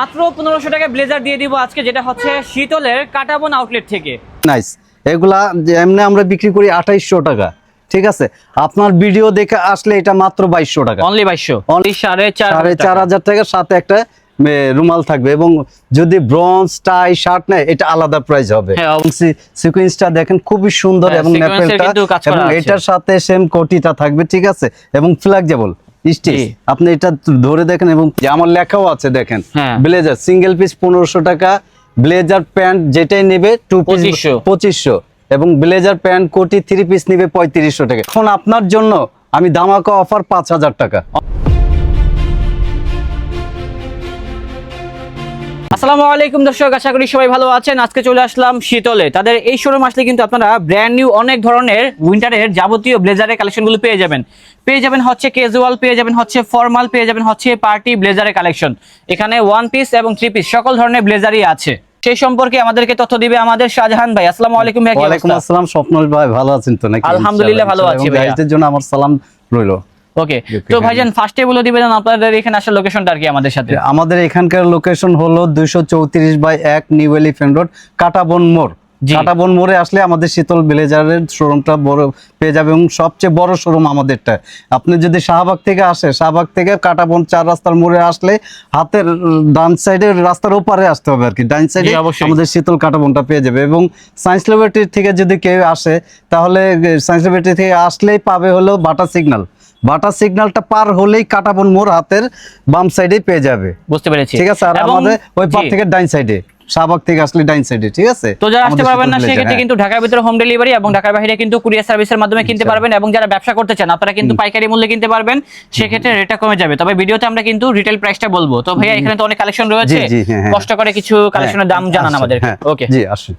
মাত্র 1500 টাকা ব্লেজার দিয়ে দিব আজকে, যেটা হচ্ছে শীতলের কাটাবন আউটলেট থেকে। নাইস। এগুলা এমনি আমরা বিক্রি করি 2800 টাকা, ঠিক আছে। আপনার ভিডিও দেখে আসলে এটা মাত্র 2200 টাকা, অনলি 2200, অনলি 4500 টাকার সাথে একটা রুমাল থাকবে। এবং যদি ব্রঞ্জ টাই শার্ট নেয় এটা আলাদা প্রাইস হবে। সিকোয়েন্সটা দেখেন খুবই সুন্দর এবং নেপেলটা এবং এটার সাথে সেম কোটিটা থাকবে, ঠিক আছে। এবং ফ্লেক্সিবল স্টিচ, আপনি এটা ধরে দেখেন এবং আমার লেখাও আছে দেখেন। ব্লেজার সিঙ্গেল পিস 1500 টাকা, ব্লেজার প্যান্ট যেটাই নেবে 2500, এবং ব্লেজার প্যান্ট কোটি 3 পিস নেবে 3500 টাকা। এখন আপনার জন্য আমি ধামাকা অফার 5000 টাকা। আসসালামু আলাইকুম দর্শক, আশা করি সবাই ভালো আছেন। আজকে চলে আসলাম শীতলে। তাদের এই শোরুম আসলে কিন্তু আপনারা ব্র্যান্ড নিউ অনেক ধরনের উইন্টারের যাবতীয় ব্লেজারের কালেকশনগুলো পেয়ে যাবেন হচ্ছে ক্যাজুয়াল, পেয়ে যাবেন হচ্ছে ফর্মাল, পেয়ে যাবেন হচ্ছে পার্টি ব্লেজারের কালেকশন। এখানে 1 পিস এবং 3 পিস সকল ধরনের ব্লেজারই আছে। সেই সম্পর্কে আমাদেরকে তথ্য দিবে আমাদের শাহজাহান ভাই। আসসালামু আলাইকুম ভাই। ওয়ালাইকুম আসসালাম স্বপ্নুল ভাই, ভালো আছেন তো নাকি? আলহামদুলিল্লাহ ভালো আছি ভাই। ভাইদের জন্য আমার সালাম রইলো। ওকে, তো ভাইজান ফার্স্টে বলে দিবেন আপনাদের এখানে আসার লোকেশনটা আর কি আমাদের সাথে। আমাদের এখানকার লোকেশন হলো 234/1 নিউ এলিফ্যান্ট রোড, কাটাবন মোড়। কাটাবন মোড়ে আসলে আমাদের শীতল ব্লেজারের শোরুমটা বড় পেয়ে যাবে এবং সবচেয়ে বড় শোরুম আমাদেরটা। আপনি যদি শাহবাগ থেকে আসে, শাহবাগ থেকে কাটাবন 4 রাস্তার মোড়ে আসলে হাতের ডান সাইডে রাস্তার ওপারে আসতে হবে আর কি, ডান সাইডে আমাদের শীতল কাটাবনটা পেয়ে যাবে। এবং সায়েন্স ল্যাবরেটরি থেকে যদি কেউ আসে তাহলে সায়েন্স ল্যাবরেটরি থেকে আসলেই পাবে হলো বাটা সিগন্যাল। বাটা সিগন্যালটা পার হলেই কাটাবন মোড় হাতের বাম সাইডে পেয়ে যাবে। বুঝতে পেরেছি, ঠিক আছে। আর আমাদের ওই পার থেকে ডান সাইডে, শাহবাগ থেকে আসলে ডান সাইডে, ঠিক আছে। তো যারা আসতে পারবেন না সেক্ষেত্রে কিন্তু ঢাকার ভিতরে হোম ডেলিভারি এবং ঢাকার বাইরে কিন্তু কুরিয়ার সার্ভিসের মাধ্যমে কিনতে পারবেন। এবং যারা ব্যবসা করতে চান আপনারা কিন্তু পাইকারি মূল্যে কিনতে পারবেন, সেক্ষেত্রে রেটটা কমে যাবে। তবে ভিডিওতে আমরা কিন্তু রিটেল প্রাইসটা বলবো। তো ভাইয়া এখানে তো অনেক কালেকশন রয়েছে, কষ্ট করে কিছু কালেকশনের দাম জানান আমাদের। ওকে জি আসুন।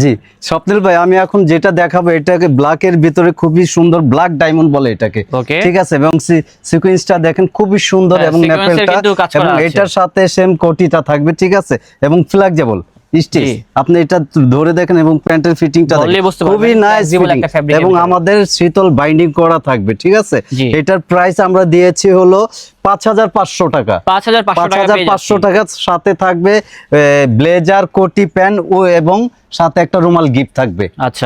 জি স্বপ্নিল ভাই, আমি এখন যেটা দেখাবো এটাকে ব্ল্যাকের ভিতরে খুবই সুন্দর, ব্ল্যাক ডায়মন্ড বলে এটাকে, ঠিক আছে। এবং সিকোয়েন্সটা দেখেন খুবই সুন্দর এবং নেপেলটা এবং এটার সাথে সেম কোটিটা থাকবে, ঠিক আছে। এবং ফ্লেক্সিবল স্টিচ, আপনি এটা ধরে দেখেন এবং প্যান্টের ফিটিংটা খুবই নাইস এবং আমাদের শীতল বাইন্ডিং করা থাকবে, ঠিক আছে। এটার প্রাইস আমরা দিয়েছি হলো 5500 টাকা। 5500 টাকার সাথে থাকবে ব্লেজার, কোটি, প্যান্ট ও এবং সাথে একটা রুমাল গিফট থাকবে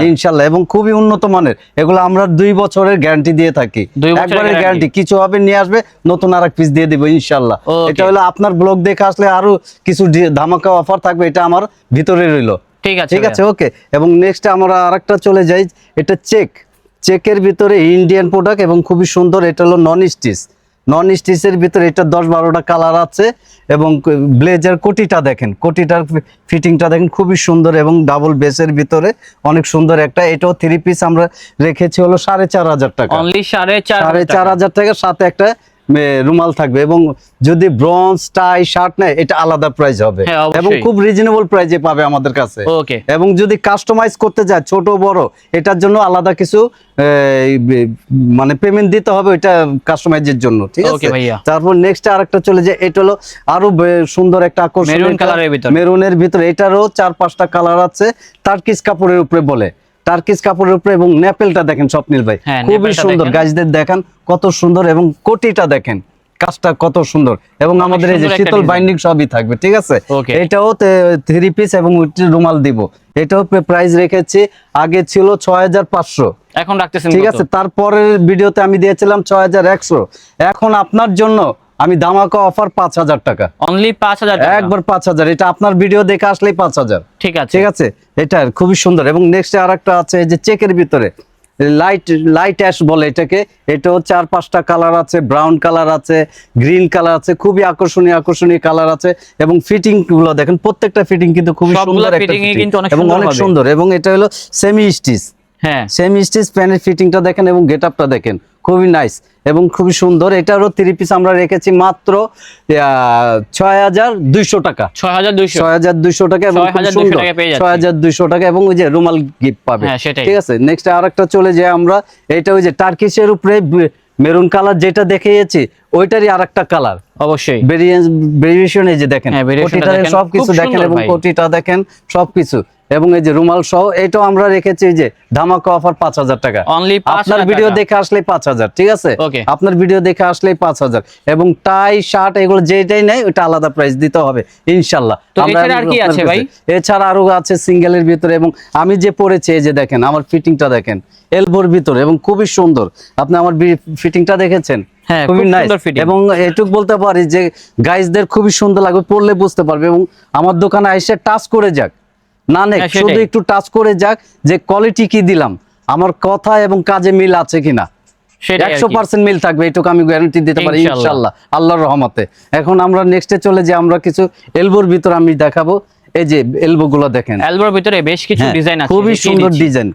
ইনশাআল্লাহ। এবং খুবই উন্নত মানের, এগুলো আমরা 2 বছরের গ্যারান্টি দিয়ে থাকি, একবারের গ্যারান্টি। কিছু হবে নিয়ে আসবে, নতুন আরেক পিস দিয়ে দিব ইনশাআল্লাহ। এটা হলো আপনার ব্লগ দেখে আসলে আরো কিছু ধামাকা অফার থাকবে, এটা আমার ভিতরে রইলো, ঠিক আছে। ওকে, এবং নেক্সট আমরা আরেকটা চলে যাই। এটা চেকের ভিতরে ইন্ডিয়ান প্রোডাক্ট এবং খুবই সুন্দর। এটা হলো নন স্টিচের ভিতরে, এটা 10-12টা কালার আছে। এবং ব্লেজার কোটিটা দেখেন, কোটিটার ফিটিংটা দেখেন খুবই সুন্দর এবং ডাবল বেসের ভিতরে অনেক সুন্দর একটা। এটাও 3 পিস আমরা রেখেছি হলো 4500 টাকা, অনলি 4500 টাকার সাথে একটা রুমাল থাকবে। এবং যদি ব্রঞ্জ টাই শার্ট নেয় এটা আলাদা প্রাইস হবে এবং খুব রিজনেবল প্রাইসে পাবে আমাদের কাছে। এবং যদি কাস্টমাইজ করতে যায় ছোট বড়, এটার জন্য আলাদা কিছু মানে পেমেন্ট দিতে হবে ওইটা কাস্টমাইজের জন্য, ঠিক আছে। তারপর নেক্সট আরেকটা চলে যায়। এটা হলো আরো সুন্দর একটা আকর্ষণীয় মেরুনের ভিতরে, এটারও 4-5টা কালার আছে। টার্কিশ কাপড়ের উপরে বলে, টার্কিশ কাপড়ের উপরে। এবং নেপেলটা দেখেন স্বপ্নিল ভাই, খুবই সুন্দর। গাছদের দেখেন কত সুন্দর এবং কোটিটা দেখেন কাজটা কত সুন্দর। এবং আমাদের এই যে শীতল বাইন্ডিং সবই থাকবে, ঠিক আছে। এটাও 3 পিস এবং রুমাল দিব। এটাও প্রাইস রেখেছি, আগে ছিল 6500, এখন রাখতেছেন, ঠিক আছে। তারপরের ভিডিওতে আমি দিয়েছিলাম 6100। এখন আপনার জন্য আমি ধামাকা অফার 5000 টাকা, অনলি 5000 টাকা, একবার 5000। এটা আপনার ভিডিও দেখে আসলেই 5000, ঠিক আছে, ঠিক আছে। এটা খুবই সুন্দর। এবং নেক্সট আরেকটা আছে এই যে চেকের ভিতরে, লাইট অ্যাশ বলে এটাকে। এটাও 4-5টা কালার আছে, ব্রাউন কালার আছে, গ্রিন কালার আছে, খুবই আকর্ষণীয় কালার আছে। এবং ফিটিং গুলো দেখেন, প্রত্যেকটা ফিটিং কিন্তু খুবই সুন্দর এবং অনেক সুন্দর। এবং এটা হলো সেমি স্টিচ, সেমি স্টিচ প্যানের ফিটিংটা দেখেন এবং গেটআপটা দেখেন খুবই নাইস এবং খুবই সুন্দর। এটারও 3 পিস আমরা রেখেছি মাত্র 6200 টাকা, 6200 টাকা এবং 6200 টাকা। এবং ওই যে রুমাল গিফট পাবে, ঠিক আছে। নেক্সট আরেকটা চলে যায় আমরা, এটা ওই যে টার্কিশের উপরে মেরুন কালার যেটা দেখিয়েছি ওইটারই আরেকটা কালার অবশ্যই ভেরিয়েশন। এই যে দেখেন কোটিটা সবকিছু দেখেন এবং কোটিটা দেখেন সবকিছু, এবং এই যে রুমাল সহ এটাও আমরা রেখেছি এই যে ধামাকা অফার 5000 টাকা। আপনার ভিডিও দেখে আসলে 5000, ঠিক আছে? আপনার ভিডিও দেখে আসলে 5000, এবং টাই শার্ট এগুলো যেটাই নেই ওটা আলাদা প্রাইস দিতে হবে ইনশাআল্লাহ। এছাড়া আরো আছে সিঙ্গেলের ভিতরে, এবং আমি যে পরেছি এই যে দেখেন আমার ফিটিংটা দেখেন এলবোর ভিতরে এবং খুবই সুন্দর। আপনি আমার ফিটিংটা দেখেছেন? খুবই নাইস, এবং এটুক বলতে পারি যে গাইজদের খুবই সুন্দর লাগবে, পরলে বুঝতে পারবে। এবং আমার দোকানে এসে টাচ করে যাক, না নেক শুধু একটু টাচ করে যাক যে কোয়ালিটি কি দিলাম, আমার কথা এবং কাজে মিল আছে কিনা। 100% মিল থাকবে, এটুকু আমি গ্যারান্টি দিতে পারি ইনশাআল্লাহ আল্লাহর রহমতে। এখন আমরা নেক্সটে চলে যে আমরা কিছু এলবোর ভিতর আমি দেখাবো। এই যে এলবো গুলো দেখেন, এলবোর ভিতরে বেশ কিছু ডিজাইন আছে, খুবই সুন্দর ডিজাইন,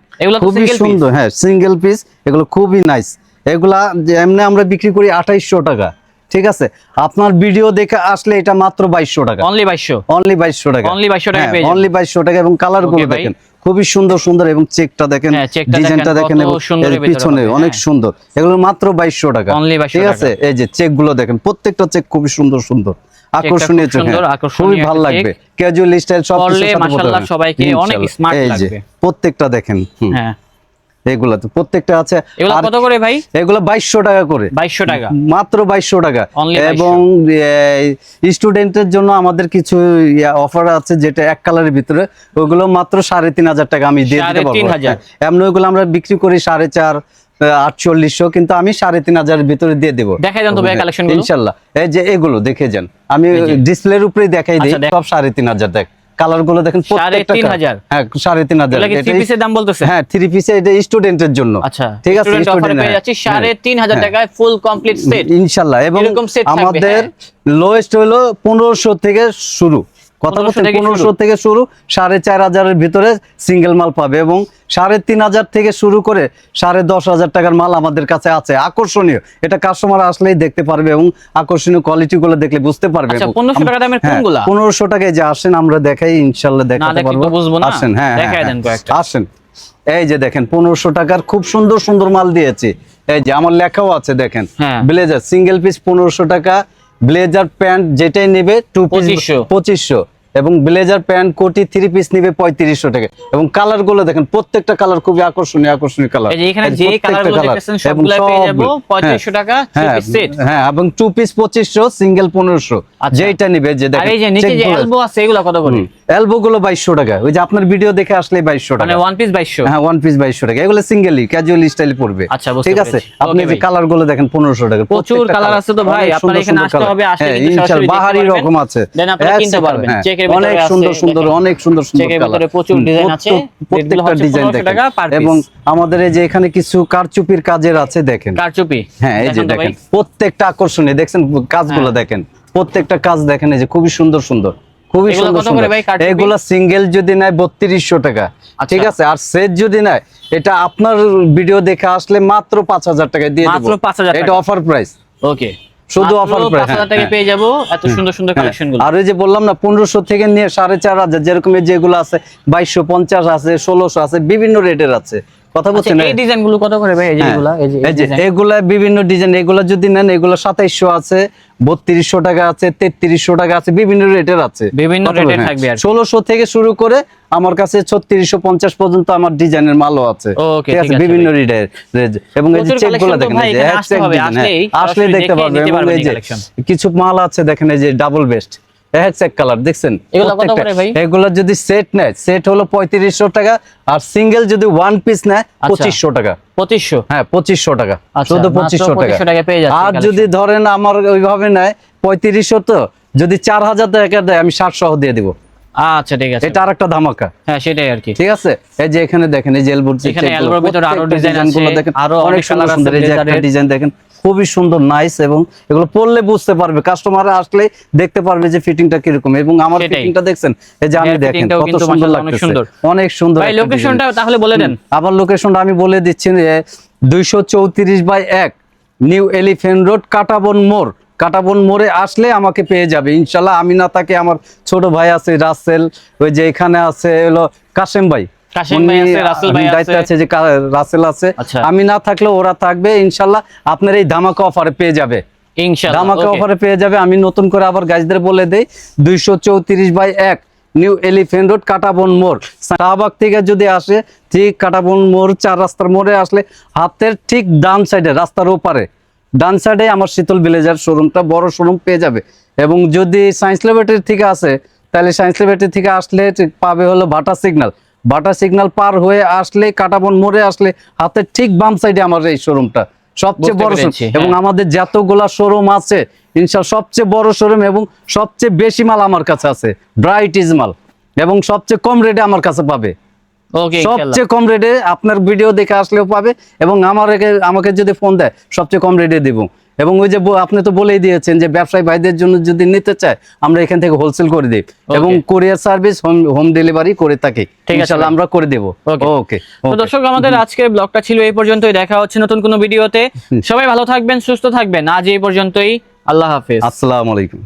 খুবই সুন্দর। হ্যাঁ, সিঙ্গেল পিস, এগুলো খুবই নাইস। এগুলা এমনি আমরা বিক্রি করি 2800 টাকা, ঠিক আছে? আপনার ভিডিও দেখে আসলে এটা মাত্র 2200 টাকা, অনলি 2200, অনলি 2200 টাকা, অনলি 2200 টাকা পেয়ে যাবেন, অনলি 2200 টাকা। এবং কালার গুলো দেখেন খুবই সুন্দর সুন্দর, এবং চেকটা দেখেন, ডিজাইনটা দেখেন, এবং এর পিছনে অনেক সুন্দর। এগুলো মাত্র 2200 টাকা, ঠিক আছে? এই যে চেক গুলো দেখেন, প্রত্যেকটা চেক খুবই সুন্দর সুন্দর, আকর্ষণীয় চেক, খুবই ভালো লাগবে। ক্যাজুয়াল স্টাইল সব কিছু মাশাআল্লাহ সবাইকে অনেক স্মার্ট লাগবে। প্রত্যেকটা দেখেন, হ্যাঁ এগুলা তো প্রত্যেকটা আছে। এগুলা কত করে ভাই? এগুলা 2200 টাকা করে, 2200 টাকা, মাত্র 2200 টাকা। এবং স্টুডেন্টের জন্য আমাদের কিছু অফার আছে, যেটা এক কালারের ভিতরে, ওগুলো মাত্র 3500 টাকা আমি দিয়ে দিতে পারবো। এমনি ওগুলো আমরা বিক্রি করি 4.5 4800, কিন্তু আমি 3500 এর ভিতরে দিয়ে দেবো। দেখাই দেন তো ভাই কালেকশন গুলো ইনশাআল্লাহ। এই যে এগুলো দেখে যান, আমি ডিসপ্লের উপরেই দেখাই দিই, সব 3500। দেখ কালার গুলো দেখেন, 3500। হ্যাঁ 3500। এটা 3 পিসের দাম বলতেছে? হ্যাঁ 3 পিসে, এটা স্টুডেন্টের জন্য। আচ্ছা, ঠিক আছে, স্টুডেন্ট পেয়ে যাচ্ছে 3500 টাকায় ফুল কমপ্লিট সেট ইনশাআল্লাহ। এবং আমাদের লোয়েস্ট হলো 1500 থেকে শুরু, কথা বলতে 1500 থেকে শুরু, 4500 এর ভিতরে সিঙ্গেল মাল পাবে, এবং 3500 থেকে শুরু করে 10500 টাকার মাল আমাদের কাছে আছে। আকর্ষণীয়, এটা কাস্টমার আসলেই দেখতে পারবে, এবং আকর্ষণীয় কোয়ালিটি গুলো দেখলে বুঝতে পারবে। 1500 টাকা দামের কোনগুলা? 1500 টাকায় যে আসেন আমরা দেখাই, ইনশাআল্লাহ দেখাতে পারবো। আসেন, হ্যাঁ দেখাই দেন কয়েকটা, আসেন। এই যে দেখেন 1500 টাকার খুব সুন্দর সুন্দর মাল দিয়েছি। এই যে আমার লেখাও আছে দেখেন, ব্লেজার সিঙ্গেল পিস 1500 টাকা, ব্লেজার প্যান্ট যেটাই নেবে 2 পিস 2500, এবং ব্লেজার প্যান্ট কোটি 3 পিস নেবে 3500 টাকা। এবং কালার গুলো দেখেন, প্রত্যেকটা কালার খুবই আকর্ষণীয় আকর্ষণীয় কালার। এই যে এখানে যে কালারগুলো দেখতেছেন সবগুলো পেয়ে যাবো 3500 টাকা 2 পিস সেট। হ্যাঁ, এবং 2 পিস 2500, সিঙ্গেল 1500, যেটা নেবে। যে দেখেন, আর এই যে নিচে যে এলবো আছে এগুলো কত করে? এলবো গুলো 2200 টাকা, ওই যে আপনার ভিডিও দেখে আসলে 2200 টাকা, মানে ওয়ান পিস 2200। হ্যাঁ, ওয়ান পিস 2200 টাকা। এগুলো সিঙ্গেলি ক্যাজুয়াল স্টাইলে পড়বে, ঠিক আছে? আপনি যে কালার গুলো দেখেন 1500 টাকা, প্রচুর কালার আছে তো ভাই, আপনারা এখানে আসতে হবে, আসলে কিন্তু সরাসরি বাহারি রকম আছে, দেন আপনারা কিনতে পারবেন। চেকের ভিতরে অনেক সুন্দর সুন্দর, অনেক সুন্দর সুন্দর চেকের ভিতরে প্রচুর ডিজাইন আছে, প্রত্যেকটা ডিজাইন দেখেন। এবং আমাদের এই যে এখানে কিছু কারচুপির কাজের আছে দেখেন, কারচুপি, হ্যাঁ এই যে দেখেন, প্রত্যেকটা আকর্ষণীয়, দেখছেন কাজগুলো দেখেন, প্রত্যেকটা কাজ দেখেন, এই যে খুবই সুন্দর সুন্দর, খুবই সুন্দর সুন্দর। এগুলা সিঙ্গেল যদি নেয় 3200 টাকা, ঠিক আছে? আর সেট যদি নেয়, এটা আপনার ভিডিও দেখে আসলে মাত্র 5000 টাকায় দিয়ে দেব, এটা অফার প্রাইস। ওকে, শুধু অফার প্রাইস, 5000 টাকায় পেয়ে যাব এত সুন্দর সুন্দর কালেকশন গুলো। আর ওই যে বললাম না 1500 থেকে নিয়ে 4500, যেরকম যেগুলো আছে 2250 আছে, 1600 আছে, বিভিন্ন রেটের আছে, কথা বলছেন। এই ডিজাইনগুলো কত করে ভাই? এই যে এগুলা বিভিন্ন ডিজাইন, এগুলা যদি নেন এগুলা 2700 আছে, 3200 টাকা আছে, 3300 টাকা আছে, বিভিন্ন রেটের আছে, বিভিন্ন রেটের থাকবে। 1600 থেকে শুরু করে আমার কাছে 3650 পর্যন্ত আমার ডিজাইনের মালও আছে, ঠিক আছে? বিভিন্ন রেটের। এবং এই যে চেকগুলো দেখেন, এই যে আসলে দেখতে পারবেন। এবং এই যে কিছু মাল আছে দেখেন, এই যে ডাবল বেস্ট এক কালার দেখছেন, এগুলো যদি সেট নেয়, সেট হলো 3500 টাকা, আর সিঙ্গেল যদি ওয়ান পিস নেয় 2500 টাকা। 2500? হ্যাঁ 2500 টাকা, শুধু 2500 টাকা। আর যদি ধরেন আমার ওইভাবে নেয় 3500, তো যদি 4000 টাকা দেয় আমি 60 সহ দিয়ে দিব। আচ্ছা ঠিক আছে, এটা আরেকটা ধামাকা। হ্যাঁ সেটাই আর কি, ঠিক আছে? এই যে এখানে দেখেন, এই যে এলবোর ভিতরে আরো ডিজাইন আছে, আরো অনেক কালার আছে। এই যে একটা ডিজাইন দেখেন, খুবই সুন্দর, নাইস, এবং এগুলো পরলে বুঝতে পারবে, কাস্টমার আসলে দেখতে পারবে যে ফিটিংটা কিরকম। এবং আমার ফিটিংটা দেখছেন, এই যে আমি দেখেন কত সুন্দর লাগতেছে, অনেক সুন্দর। ভাই লোকেশনটা তাহলে বলে দেন। আবার লোকেশনটা আমি বলে দিচ্ছি, 234/1 নিউ এলিফ্যান্ট রোড, কাটাবন মোড়। কাটাবন মোড়ে আসলে আমাকে পেয়ে যাবে ইনশাআল্লাহ। আমি না তাকে আমার ছোট ভাই আছে রাসেল, ওই যে এখানে আছে হলো কাশেম ভাই, দায়িত্ব আছে যে রাসেল আছে, আমি না থাকলে ওরা থাকবে ইনশাআল্লাহ। আপনার এই ধামাকা অফারে পেয়ে যাবে ইনশাআল্লাহ ধামাকা অফারে পেয়ে যাবে। আমি নতুন করে আবার গাইজদের বলে দেই 234/1 নিউ এলিফ্যান্ট রোড কাটাবন মোড়, শাহবাগ থেকে যদি আসে ঠিক কাটাবন মোড় 4 রাস্তার মোড়ে আসলে হাতের ঠিক ডান সাইডে রাস্তার ওপারে ডান সাইডে আমার শীতল ব্লেজার শোরুমটা বড় শোরুম পেয়ে যাবে। এবং যদি সায়েন্স ল্যাবরেটরি থেকে আসে তাহলে সায়েন্স ল্যাবরেটরি থেকে আসলে পাবে হলো বাটা সিগন্যাল পার হয়ে আসলে কাটাবন মোড়ে আসলে হাতের ঠিক বাম সাইডে আমার এই শোরুমটা সবচেয়ে বড় শোরুম। এবং আমাদের যতগুলা শোরুম আছে ইনশাআল্লাহ সবচেয়ে বড় শোরুম এবং সবচেয়ে বেশি মাল আমার কাছে আছে, ব্রাইটিজ মাল, এবং সবচেয়ে কম রেটে আমার কাছে পাবে। সবচেয়ে কম রেটে আপনার ভিডিও দেখে আসলেও পাবে এবং আমাকে যদি ফোন দেয় সবচেয়ে কম রেটে দেব। এবং ওই যে আপনি তো বলেই দিয়েছেন যে ব্যবসায়ী ভাইদের জন্য যদি নিতে চায় আমরা এখান থেকে হোলসেল করে দিই এবং কুরিয়ার সার্ভিস হোম ডেলিভারি করে থাকি, ইনশাআল্লাহ আমরা করে দেব। ওকে তো দর্শক আমাদের আজকের ব্লগটা ছিল এই পর্যন্তই, দেখা হচ্ছে নতুন কোনো ভিডিওতে। সবাই ভালো থাকবেন, সুস্থ থাকবেন, আজ এই পর্যন্তই, আল্লাহ হাফেজ, আসসালামু আলাইকুম।